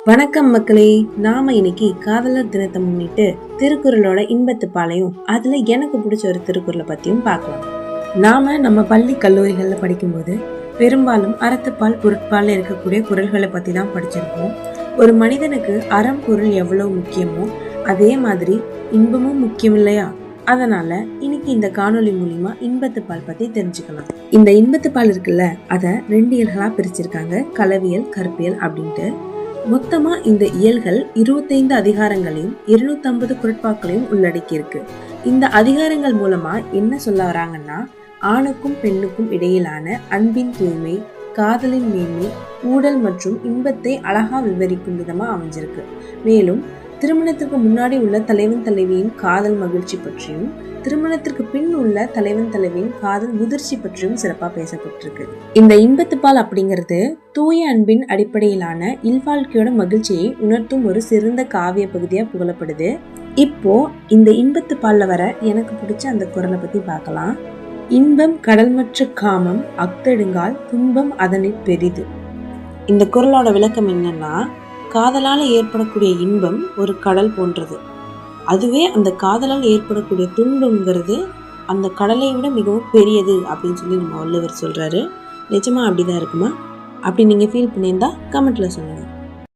வணக்கம் மக்களே. நாம இன்னைக்கு காதலர் தினத்தை முன்னிட்டு திருக்குறளோட இன்பத்து பாலையும் அதுல எனக்கு பிடிச்ச ஒரு திருக்குறளை பத்தியும் பார்க்கலாம். நாம நம்ம பள்ளி கல்லூரிகள்ல படிக்கும்போது பெரும்பாலும் அறத்துப்பால் பொருட்பால் இருக்கக்கூடிய குறள்களை பத்தி தான் படிச்சிருப்போம். ஒரு மனிதனுக்கு அறம் பொருள் எவ்வளவு முக்கியமோ அதே மாதிரி இன்பமும் முக்கியம் இல்லையா? அதனால இன்னைக்கு இந்த காணொலி மூலியமா இன்பத்து பால் பத்தி தெரிஞ்சுக்கலாம். இந்த இன்பத்து பால் இருக்குல்ல, அத 2 இயல்களா பிரிச்சிருக்காங்க, களவியல், கற்பியல் அப்படின்ட்டு. மொத்தமா இந்த இயல்கள் 25 அதிகாரங்களையும் 250 குறட்பாக்களையும் உள்ளடக்கி இருக்கு. இந்த அதிகாரங்கள் மூலமா என்ன சொல்ல வராங்கன்னா, ஆணுக்கும் பெண்ணுக்கும் இடையிலான அன்பின் தூய்மை, காதலின் மேன்மை, ஊடல் மற்றும் இன்பத்தை அழகா விவரிக்கும் விதமா அமைஞ்சிருக்கு. மேலும் திருமணத்திற்கு முன்னாடி உள்ள தலைவன் தலைவியின் காதல் மகிழ்ச்சி பற்றியும், திருமணத்திற்கு பின் உள்ள தலைவன் தலைவியின் காதல் முதிர்ச்சி பற்றியும் சிறப்பா பேசப்பட்டிருக்கு. இந்த இன்பத்துப்பால் அப்படிங்கிறது தூய அன்பின் அடிப்படையிலான இல்வாழ்க்கையோட மகிழ்ச்சியை உணர்த்தும் ஒரு சிறந்த காவிய பகுதியா புகழப்படுது. இப்போ இந்த இன்பத்துப்பால்ல வர எனக்கு பிடிச்ச அந்த குறளை பத்தி பார்க்கலாம். இன்பம் கடல்மற்ற காமம் அக்தெடுங்கால் துன்பம் அதனிற் பெரிது. இந்த குறளோட விளக்கம் என்னன்னா, காதலால் ஏற்படக்கூடிய இன்பம் ஒரு கடல் போன்றது. அதுவே அந்த காதலால் ஏற்படக்கூடிய துன்பம்ங்கிறது அந்த கடலை விட மிகவும் பெரியது அப்படின்னு சொல்லி நம்ம வள்ளுவர் சொல்றாரு. நிஜமா அப்படிதான் இருக்குமா? அப்படி நீங்க ஃபீல் பண்ணியிருந்தா கமெண்ட்ல சொல்லுங்க.